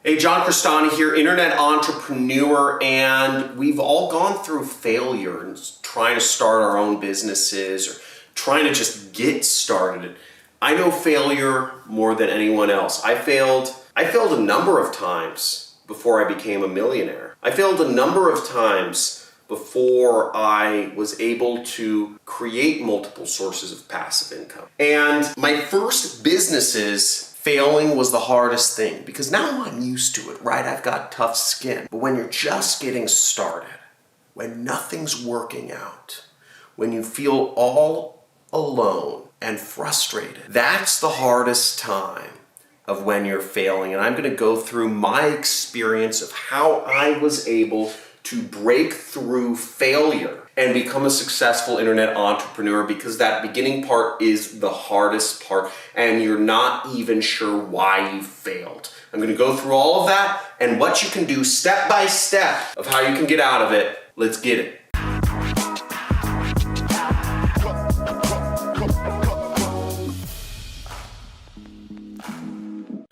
Hey, John Crestani here, internet entrepreneur, and we've all gone through failure and trying to start our own businesses or trying to just get started. I know failure more than anyone else. I failed a number of times before I became a millionaire. I failed a number of times before I was able to create multiple sources of passive income. And my first businesses, failing was the hardest thing because now I'm used to it, right? I've got tough skin. But when you're just getting started, when nothing's working out, when you feel all alone and frustrated, that's the hardest time of when you're failing. And I'm going to go through my experience of how I was able to break through failure and become a successful internet entrepreneur, because that beginning part is the hardest part and you're not even sure why you failed. I'm going to go through all of that and what you can do step by step of how you can get out of it. Let's get it.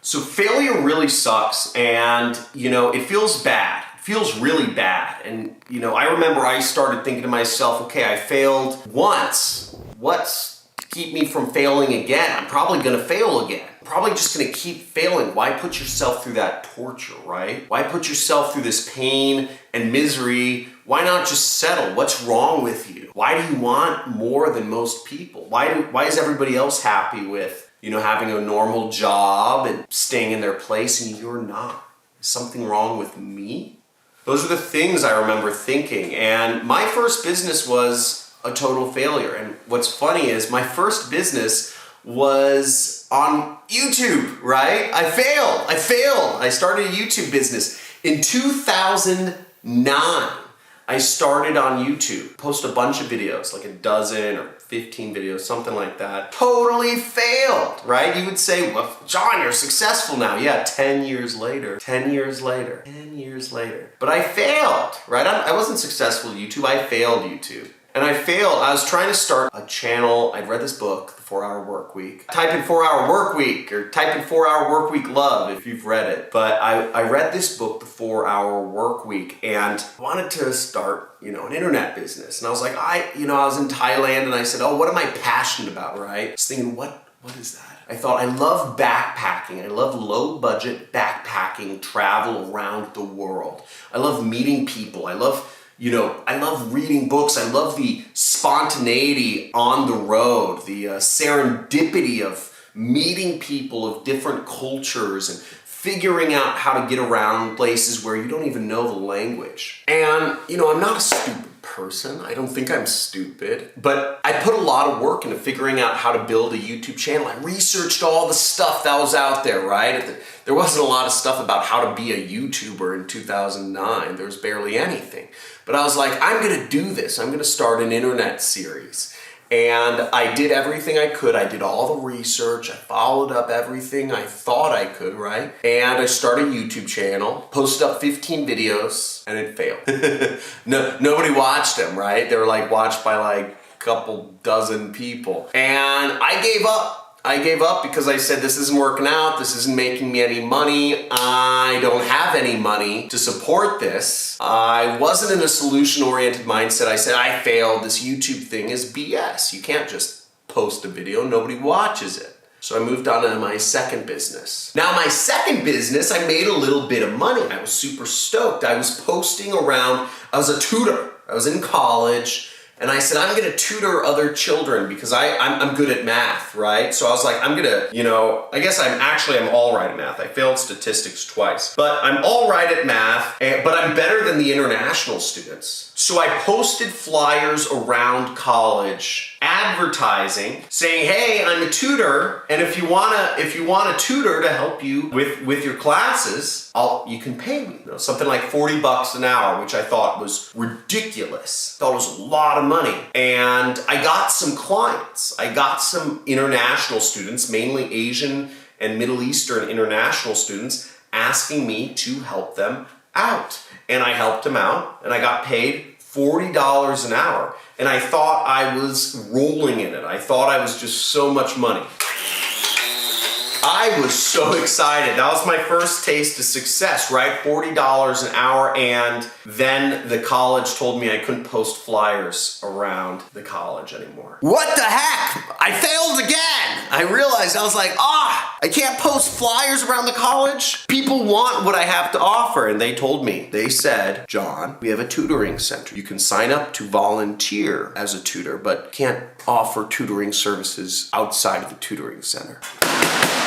So failure really sucks, and it feels bad. Feels really bad. And I remember I started thinking to myself, okay, I failed once. What's to keep me from failing again? I'm probably gonna fail again. I'm probably just gonna keep failing. Why put yourself through that torture, right? Why put yourself through this pain and misery? Why not just settle? What's wrong with you? Why do you want more than most people? Why is everybody else happy with having a normal job and staying in their place and you're not? Is something wrong with me? Those are the things I remember thinking, and my first business was a total failure. And what's funny is my first business was on YouTube, right? I failed. I started a YouTube business in 2009. I started on YouTube, post a bunch of videos, like a dozen or 15 videos, something like that. Totally failed, right? You would say, well, John, you're successful now. Yeah, 10 years later. But I failed, right? I wasn't successful at YouTube, I failed YouTube. And I was trying to start a channel. I'd read this book, The 4-Hour Workweek. Type in 4-Hour Workweek or type in 4-Hour Workweek Love if you've read it. But I read this book, The 4-Hour Workweek, and wanted to start, an internet business. And I was like, I was in Thailand and I said, oh, what am I passionate about, right? I was thinking, what is that? I thought, I love backpacking. I love low budget backpacking, travel around the world. I love meeting people. I love reading books. I love the spontaneity on the road, the serendipity of meeting people of different cultures and figuring out how to get around places where you don't even know the language. And, I'm not a stupid person. I don't think I'm stupid, but I put a lot of work into figuring out how to build a YouTube channel. I researched all the stuff that was out there, right? There wasn't a lot of stuff about how to be a YouTuber in 2009. There was barely anything. But I was like, I'm gonna do this. I'm gonna start an internet series. And I did everything I could. I did all the research. I followed up everything I thought I could, right? And I started a YouTube channel, posted up 15 videos, and it failed. Nobody watched them, right? They were watched by a couple dozen people. And I gave up. I gave up because I said, this isn't working out. This isn't making me any money. I don't have any money to support this. I wasn't in a solution-oriented mindset. I said, I failed. This YouTube thing is BS. You can't just post a video. Nobody watches it. So I moved on to my second business. Now, my second business, I made a little bit of money. I was super stoked. I was posting around. I was a tutor. I was in college. And I said, I'm gonna tutor other children because I'm good at math, right? So I was like, I'm gonna, I guess I'm all right at math. I failed statistics twice, but I'm all right at math, but I'm better than the international students. So I posted flyers around college advertising saying, hey, I'm a tutor, and if you want a tutor to help you with your classes, you can pay me. Something like $40 an hour, which I thought was ridiculous. I thought it was a lot of money. And I got some clients. I got some international students, mainly Asian and Middle Eastern international students, asking me to help them out. And I helped them out, and I got paid $40 an hour. And I thought I was rolling in it. I thought I was just so much money. I was so excited. That was my first taste of success, right? $40 an hour, and then the college told me I couldn't post flyers around the college anymore. What the heck? I failed again. I realized, I was like, I can't post flyers around the college. People want what I have to offer. And they told me, they said, John, we have a tutoring center. You can sign up to volunteer as a tutor, but can't offer tutoring services outside of the tutoring center.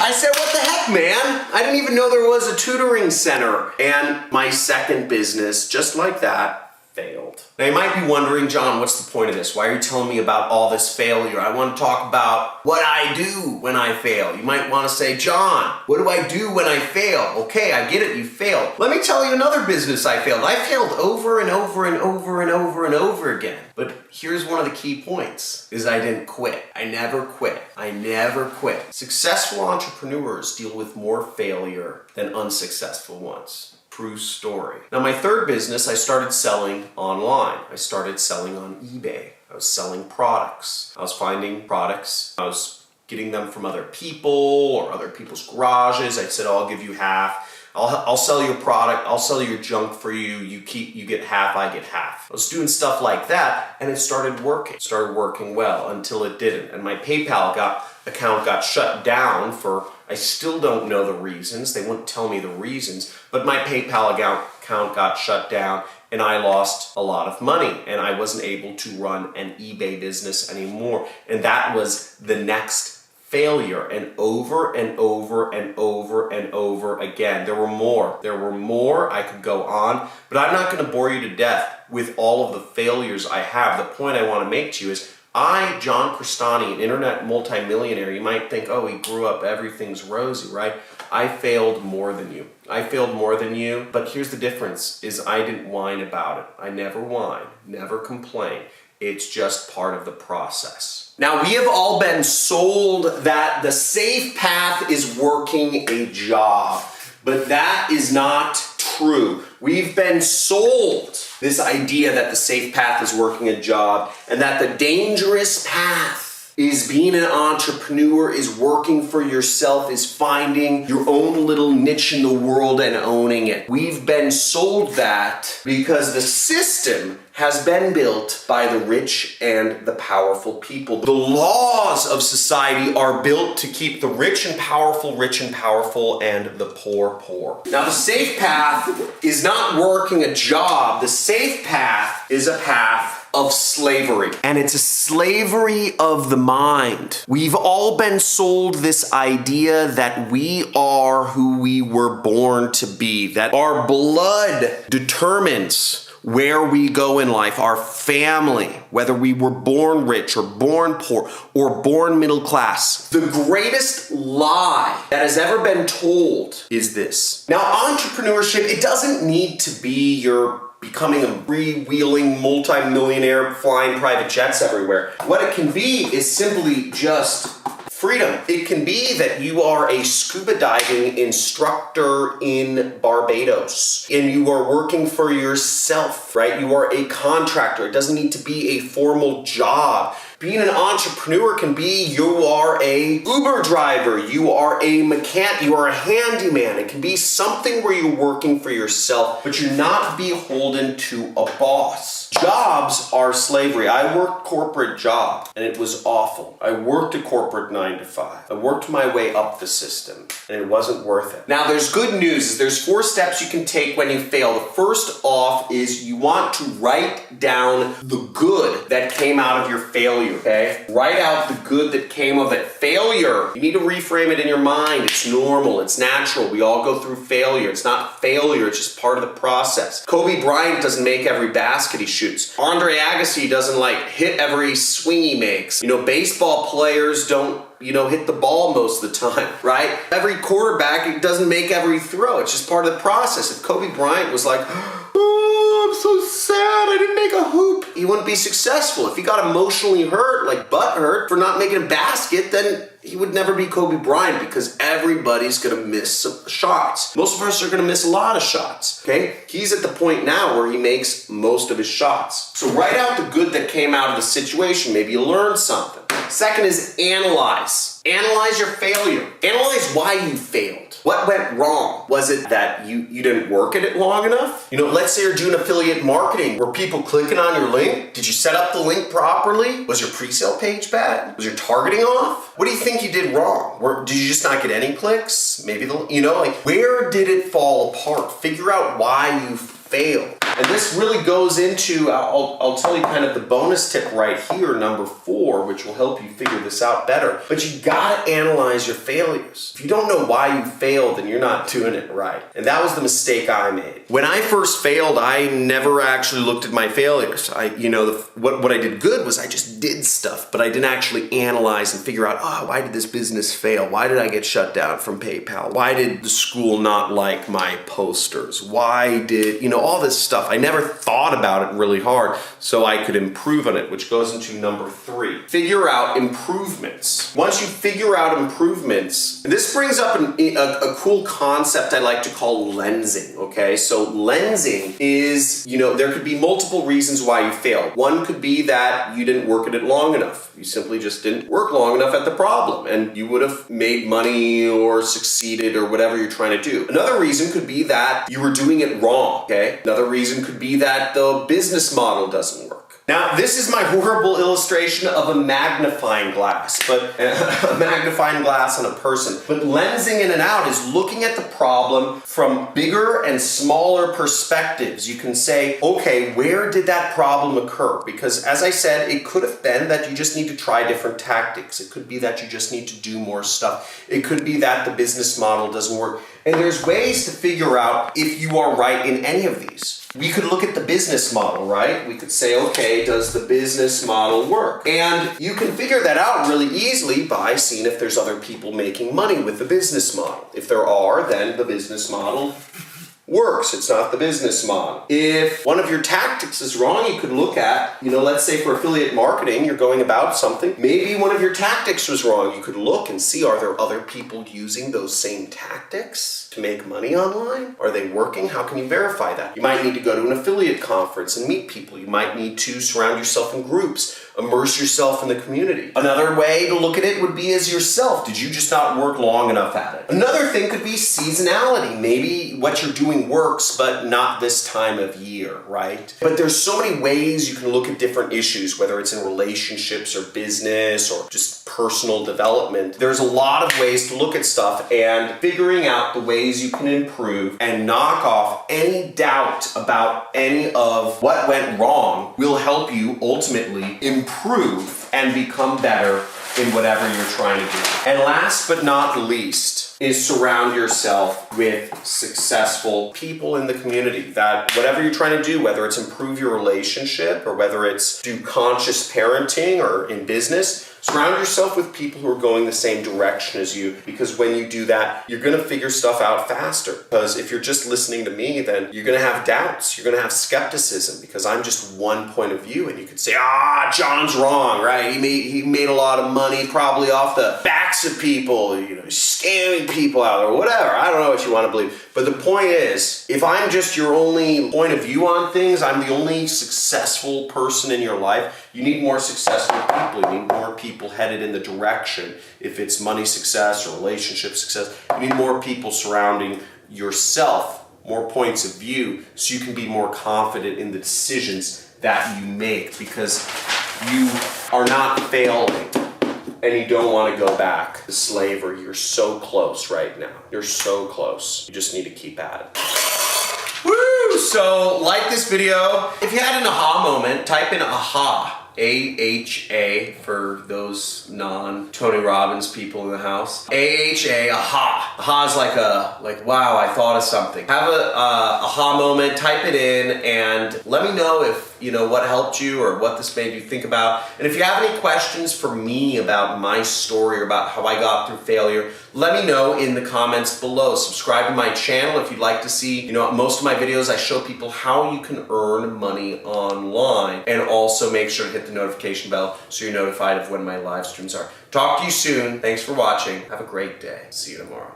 I said, what the heck, man? I didn't even know there was a tutoring center. And my second business, just like that, failed. Now you might be wondering, John, what's the point of this? Why are you telling me about all this failure? I want to talk about what I do when I fail. You might want to say, John, what do I do when I fail? Okay, I get it, you failed. Let me tell you another business I failed. I failed over and over and over and over and over again. But here's one of the key points, is I didn't quit. I never quit. I never quit. Successful entrepreneurs deal with more failure than unsuccessful ones. True story. Now my third business, I started selling online. I started selling on eBay. I was selling products. I was finding products. I was getting them from other people or other people's garages. I said, I'll give you half. I'll sell you a product. I'll sell your junk for you. You get half, I get half. I was doing stuff like that, and it started working. It started working well until it didn't. And my PayPal account got shut down for, I still don't know the reasons. They wouldn't tell me the reasons, but my PayPal account got shut down and I lost a lot of money and I wasn't able to run an eBay business anymore. And that was the next failure, and over and over and over and over again. There were more. I could go on, but I'm not going to bore you to death with all of the failures I have. The point I want to make to you is, John Crestani, an internet multimillionaire, you might think, oh, he grew up, everything's rosy, right? I failed more than you. But here's the difference, is I didn't whine about it. I never whine, never complain. It's just part of the process. Now, we have all been sold that the safe path is working a job, but that is not true. We've been sold this idea that the safe path is working a job and that the dangerous path is being an entrepreneur, is working for yourself, is finding your own little niche in the world and owning it. We've been sold that because the system has been built by the rich and the powerful people. The laws of society are built to keep the rich and powerful, and the poor, poor. Now, the safe path is not working a job. The safe path is a path of slavery. And it's a slavery of the mind. We've all been sold this idea that we are who we were born to be, that our blood determines where we go in life, our family, whether we were born rich or born poor or born middle class. The greatest lie that has ever been told is this. Now, entrepreneurship, it doesn't need to be your becoming a freewheeling multimillionaire flying private jets everywhere. What it can be is simply just freedom. It can be that you are a scuba diving instructor in Barbados and you are working for yourself, right? You are a contractor. It doesn't need to be a formal job. Being an entrepreneur can be you are a Uber driver, you are a mechanic, you are a handyman. It can be something where you're working for yourself, but you're not beholden to a boss. Jobs are slavery. I worked corporate job and it was awful. I worked a corporate 9 to 5. I worked my way up the system and it wasn't worth it. Now there's good news. There's 4 steps you can take when you fail. The first off is you want to write down the good that came out of your failure. Okay? Write out the good that came of it. Failure. You need to reframe it in your mind. It's normal. It's natural. We all go through failure. It's not failure. It's just part of the process. Kobe Bryant doesn't make every basket he shoots. Andre Agassi doesn't hit every swing he makes. Baseball players don't hit the ball most of the time, right? Every quarterback doesn't make every throw. It's just part of the process. If Kobe Bryant was like, oh, I'm so sad, I didn't make a hoop, he wouldn't be successful. If he got emotionally hurt, like butt hurt, for not making a basket, then he would never be Kobe Bryant because everybody's going to miss some shots. Most of us are going to miss a lot of shots, okay? He's at the point now where he makes most of his shots. So write out the good that came out of the situation. Maybe you learned something. Second is analyze. Analyze your failure. Analyze why you failed. What went wrong? Was it that you didn't work at it long enough? Let's say you're doing affiliate marketing. Were people clicking on your link? Did you set up the link properly? Was your pre-sale page bad? Was your targeting off? What do you think you did wrong? Did you just not get any clicks? Maybe where did it fall apart? Figure out why you failed. And this really goes into, I'll tell you kind of the bonus tip right here, number 4, which will help you figure this out better. But you gotta analyze your failures. If you don't know why you failed, then you're not doing it right. And that was the mistake I made. When I first failed, I never actually looked at my failures. What I did good was I just did stuff, but I didn't actually analyze and figure out, why did this business fail? Why did I get shut down from PayPal? Why did the school not like my posters? Why did, all this stuff. I never thought about it really hard so I could improve on it, which goes into number 3. Figure out improvements. Once you figure out improvements, this brings up a cool concept I like to call lensing, okay? So lensing is, there could be multiple reasons why you failed. One could be that you didn't work at it long enough. You simply just didn't work long enough at the problem and you would have made money or succeeded or whatever you're trying to do. Another reason could be that you were doing it wrong, okay? Another reason could be that the business model doesn't work. Now, this is my horrible illustration of a magnifying glass, but a magnifying glass on a person. But lensing in and out is looking at the problem from bigger and smaller perspectives. You can say, okay, where did that problem occur? Because as I said, it could have been that you just need to try different tactics. It could be that you just need to do more stuff. It could be that the business model doesn't work. And there's ways to figure out if you are right in any of these. We could look at the business model, right? We could say, okay, does the business model work? And you can figure that out really easily by seeing if there's other people making money with the business model. If there are, then the business model works. It's not the business model. If one of your tactics is wrong, you could look at, let's say for affiliate marketing, you're going about something. Maybe one of your tactics was wrong. You could look and see, are there other people using those same tactics to make money online? Are they working? How can you verify that? You might need to go to an affiliate conference and meet people. You might need to surround yourself in groups, immerse yourself in the community. Another way to look at it would be as yourself. Did you just not work long enough at it? Another thing could be seasonality. Maybe what you're doing works, but not this time of year, right? But there's so many ways you can look at different issues, whether it's in relationships or business or just personal development. There's a lot of ways to look at stuff, and figuring out the ways you can improve and knock off any doubt about any of what went wrong will help you ultimately improve and become better in whatever you're trying to do. And last but not least is surround yourself with successful people in the community. That whatever you're trying to do, whether it's improve your relationship or whether it's do conscious parenting or in business, surround yourself with people who are going the same direction as you, because when you do that, you're going to figure stuff out faster. Because if you're just listening to me, then you're going to have doubts, you're going to have skepticism, because I'm just one point of view, and you could say, John's wrong, right? He made a lot of money probably off the backs of people, scamming people out or whatever. I don't know what you want to believe. But the point is, if I'm just your only point of view on things, I'm the only successful person in your life, you need more successful people. You need more people headed in the direction. If it's money success or relationship success, you need more people surrounding yourself, more points of view, so you can be more confident in the decisions that you make, because you are not failing and you don't want to go back to slavery. You're so close right now. You're so close. You just need to keep at it. Woo! So, like this video. If you had an aha moment, type in aha. AHA for those non-Tony Robbins people in the house. AHA, aha. Aha is like wow, I thought of something. Have a aha moment, type it in, and let me know if what helped you or what this made you think about. And if you have any questions for me about my story or about how I got through failure, let me know in the comments below. Subscribe to my channel if you'd like to see, most of my videos I show people how you can earn money online, and also make sure to hit the notification bell so you're notified of when my live streams are. Talk to you soon. Thanks for watching. Have a great day. See you tomorrow.